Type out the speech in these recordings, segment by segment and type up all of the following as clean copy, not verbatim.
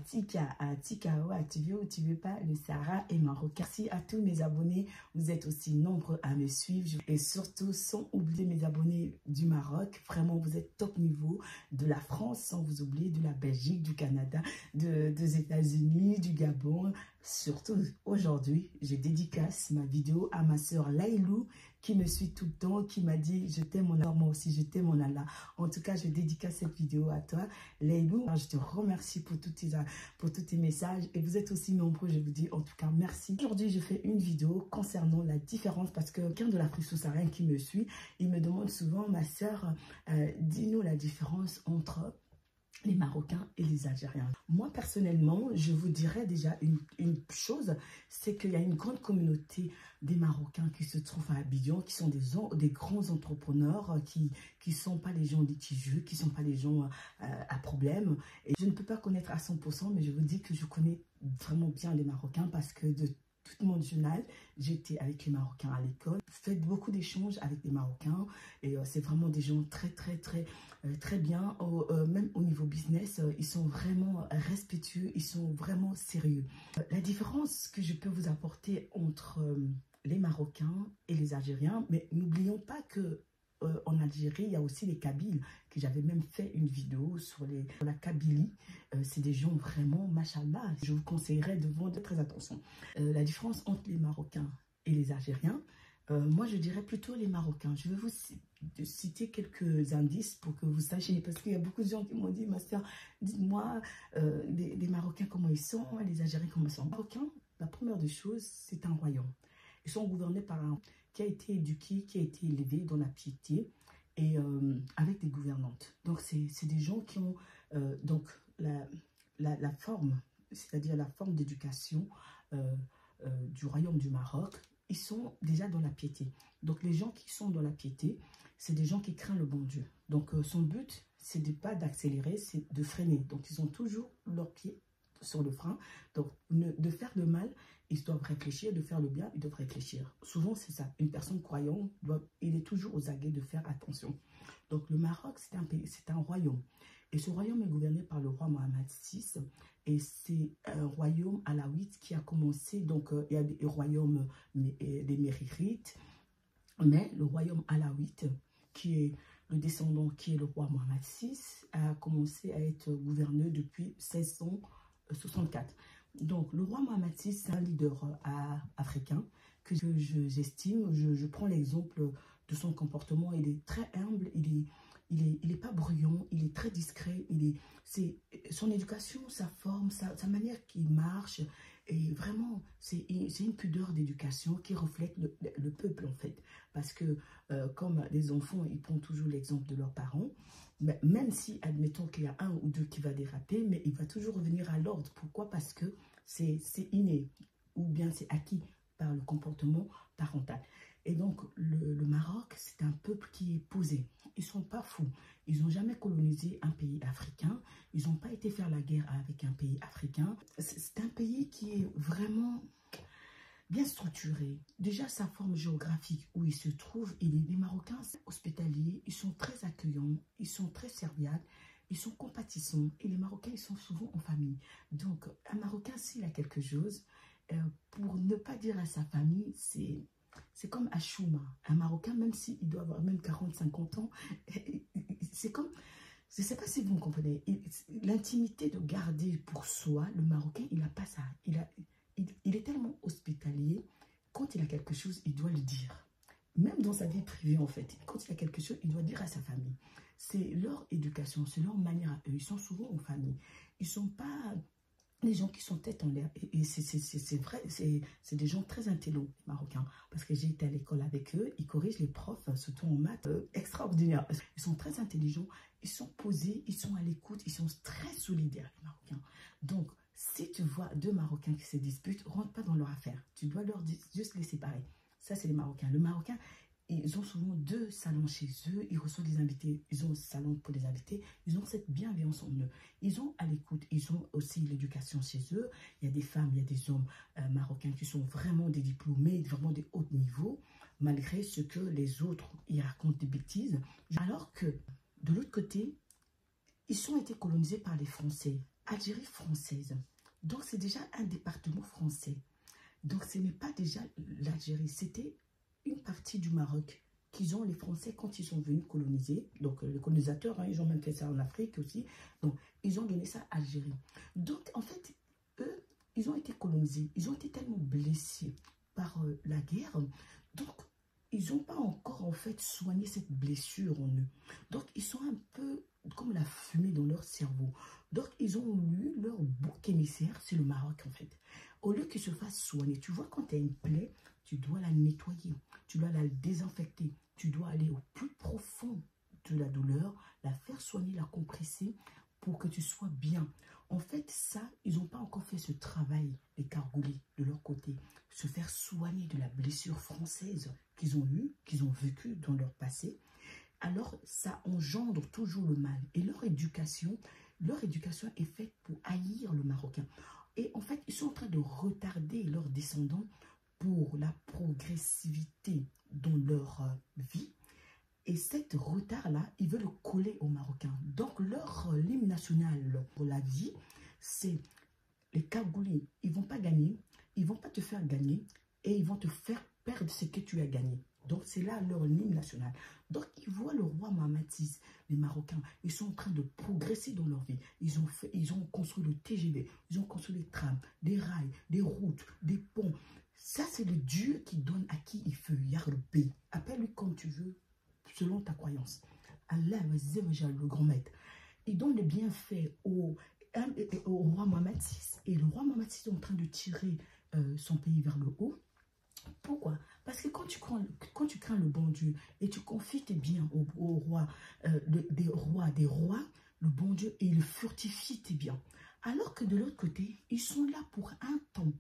Tika, à Tikao, à tu veux ou tu veux pas, le Sahara est marocain. Merci à tous mes abonnés, vous êtes aussi nombreux à me suivre et surtout sans oublier mes abonnés du Maroc, vraiment vous êtes top niveau, de la France sans vous oublier, de la Belgique, du Canada, des États-Unis, du Gabon. Surtout aujourd'hui, je dédicace ma vidéo à ma soeur Laïlou qui me suit tout le temps, qui m'a dit je t'aime mon Allah, moi aussi je t'aime mon Allah. En tout cas, je dédicace cette vidéo à toi Laïlou. Je te remercie pour tous tes messages et vous êtes aussi nombreux, je vous dis en tout cas merci. Aujourd'hui, je fais une vidéo concernant la différence parce que quelqu'un de l'Afrique subsaharienne qui me suit, il me demande souvent, ma soeur, dis-nous la différence entre les Marocains et les Algériens. Moi, personnellement, je vous dirais déjà une chose, c'est qu'il y a une grande communauté des Marocains qui se trouvent à Abidjan, qui sont des grands entrepreneurs, qui ne sont pas les gens litigieux, qui ne sont pas les gens à problème. Et je ne peux pas connaître à 100%, mais je vous dis que je connais vraiment bien les Marocains parce que de toute mon jeune âge, j'étais avec les Marocains à l'école. Je fais beaucoup d'échanges avec les Marocains et c'est vraiment des gens très bien. Même au niveau business, ils sont vraiment respectueux, ils sont vraiment sérieux. La différence que je peux vous apporter entre les Marocains et les Algériens, mais n'oublions pas que en Algérie, il y a aussi les Kabyles, que j'avais même fait une vidéo sur la Kabylie. C'est des gens vraiment, machallah, je vous conseillerais de voir de très attention. La différence entre les Marocains et les Algériens, moi je dirais plutôt les Marocains. Je vais vous citer quelques indices pour que vous sachiez, parce qu'il y a beaucoup de gens qui m'ont dit, ma soeur, dites-moi, les Marocains comment ils sont, les Algériens comment ils sont. Les Marocains, la première des choses, c'est un royaume. Ils sont gouvernés par un qui a été éduqué, qui a été élevé dans la piété et avec des gouvernantes. Donc, c'est des gens qui ont donc la forme, c'est-à-dire la forme d'éducation du royaume du Maroc, ils sont déjà dans la piété. Donc, les gens qui sont dans la piété, c'est des gens qui craignent le bon Dieu. Donc, son but, c'est de pas d'accélérer, c'est de freiner. Donc, ils ont toujours leurs pieds sur le frein. Donc, de faire le mal, ils doivent réfléchir, de faire le bien, ils doivent réfléchir. Souvent, c'est ça. Une personne croyante, il est toujours aux aguets de faire attention. Donc, le Maroc, c'est un pays, c'est un royaume. Et ce royaume est gouverné par le roi Mohamed VI. Et c'est un royaume alawite qui a commencé. Donc, il y a des royaumes des Mérirites. Mais le royaume alawite, qui est le descendant, qui est le roi Mohamed VI, a commencé à être gouverné depuis 1664. Donc, le roi Mohamed VI, c'est un leader africain que j'estime. Je prends l'exemple de son comportement. Il est très humble, il est pas bruyant, il est très discret. Son éducation, sa forme, sa manière qu'il marche. Et vraiment, c'est une pudeur d'éducation qui reflète le peuple, en fait. Parce que, comme les enfants, ils prennent toujours l'exemple de leurs parents, même si, admettons qu'il y a un ou deux qui va déraper, mais il va toujours revenir à l'ordre. Pourquoi? Parce que c'est inné, ou bien c'est acquis par le comportement parental. Et donc, le Maroc, c'est un peuple qui est posé. Ils ne sont pas fous. Ils n'ont jamais colonisé un pays africain. Ils n'ont pas été faire la guerre avec un pays africain. C'est un pays qui est vraiment bien structuré. Déjà, sa forme géographique où il se trouve, les Marocains sont hospitaliers, ils sont très accueillants, ils sont très serviables, ils sont compatissants. Et les Marocains, ils sont souvent en famille. Donc, un Marocain, s'il a quelque chose, pour ne pas dire à sa famille, c'est comme Achouma. Un Marocain, même s'il doit avoir même 40-50 ans, c'est comme... Je ne sais pas si vous me comprenez. L'intimité de garder pour soi, le Marocain, il n'a pas ça. Il est tellement hospitalier. Quand il a quelque chose, il doit le dire. Même dans sa vie privée, en fait. Quand il a quelque chose, il doit dire à sa famille. C'est leur éducation, c'est leur manière à eux. Ils sont souvent en famille. Ils ne sont pas... les gens qui sont tête en l'air, et c'est vrai, c'est des gens très intelligents, marocains, parce que j'ai été à l'école avec eux, ils corrigent les profs, surtout en maths, extraordinaire. Ils sont très intelligents, ils sont posés, ils sont à l'écoute, ils sont très solidaires, les Marocains. Donc, si tu vois deux Marocains qui se disputent, rentre pas dans leur affaire, tu dois juste les séparer. Ça, c'est les Marocains. Le Marocain, ils ont souvent deux salons chez eux, ils reçoivent des invités, ils ont un salon pour les invités, ils ont cette bienveillance en eux. Ils ont à l'écoute, ils ont aussi l'éducation chez eux. Il y a des femmes, il y a des hommes marocains qui sont vraiment des diplômés, vraiment des hauts niveaux, malgré ce que les autres, ils racontent des bêtises. Alors que, de l'autre côté, ils ont été colonisés par les Français. Algérie française. Donc, c'est déjà un département français. Donc, ce n'est pas déjà l'Algérie, c'était une partie du Maroc qu'ils ont les Français quand ils sont venus coloniser. Donc, les colonisateurs, hein, ils ont même fait ça en Afrique aussi. Donc, ils ont donné ça à Algérie. Donc, en fait, eux, ils ont été colonisés. Ils ont été tellement blessés par la guerre. Donc, ils n'ont pas encore, en fait, soigné cette blessure en eux. Donc, ils sont un peu comme la fumée dans leur cerveau. Donc, ils ont eu leur bouc émissaire, c'est le Maroc, en fait. Au lieu qu'ils se fassent soigner, tu vois, quand tu as une plaie, tu dois la nettoyer, tu dois la désinfecter, tu dois aller au plus profond de la douleur, la faire soigner, la compresser pour que tu sois bien. En fait, ça, ils n'ont pas encore fait ce travail, les Cargoulés, de leur côté. Se faire soigner de la blessure française qu'ils ont eue, qu'ils ont vécue dans leur passé. Alors, ça engendre toujours le mal. Et leur éducation est faite pour haïr le Marocain. Et en fait, ils sont en train de retarder leurs descendants pour la progressivité dans leur vie. Et cet retard-là, ils veulent le coller aux Marocains. Donc, leur hymne national pour la vie, c'est les Cagoulés. Ils ne vont pas gagner, ils ne vont pas te faire gagner et ils vont te faire perdre ce que tu as gagné. Donc, c'est là leur hymne national. Donc, ils voient le roi Mohamed VI, les Marocains, ils sont en train de progresser dans leur vie. Ils ont construit le TGV, ils ont construit des trams, des rails, des routes, des ponts. Ça, c'est le Dieu qui donne à qui il veut. Yarbé. Appelle-lui comme tu veux, selon ta croyance. Allah, le grand maître. Il donne les bienfaits au roi Mohamed VI. Et le roi Mohamed VI est en train de tirer son pays vers le haut. Pourquoi? Parce que quand tu crains le bon Dieu et tu confies tes biens au roi, des rois, le bon Dieu, et il furtifie tes biens. Alors que de l'autre côté, ils sont là pour un temps.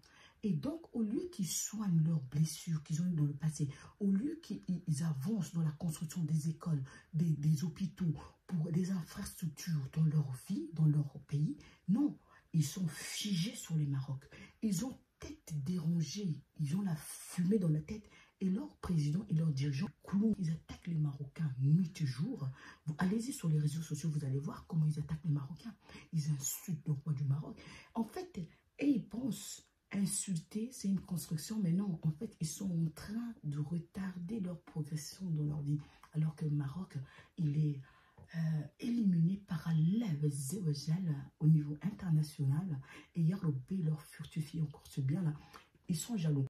Et donc, au lieu qu'ils soignent leurs blessures qu'ils ont eues dans le passé, au lieu qu'ils avancent dans la construction des écoles, des hôpitaux, pour des infrastructures dans leur vie, dans leur pays, non, ils sont figés sur les Maroc. Ils ont tête dérangée, ils ont la fumée dans la tête et leur président et leurs dirigeants clown. Ils attaquent les Marocains nuit et jour. Allez-y sur les réseaux sociaux, vous allez voir comment ils attaquent les Marocains. Ils insultent le roi du Maroc. En fait, et ils pensent insulter, c'est une construction, mais non, en fait, ils sont en train de retarder leur progression dans leur vie. Alors que le Maroc, il est éliminé par Allah au niveau international et Yarobé leur furtifie encore ce bien-là. Ils sont jaloux.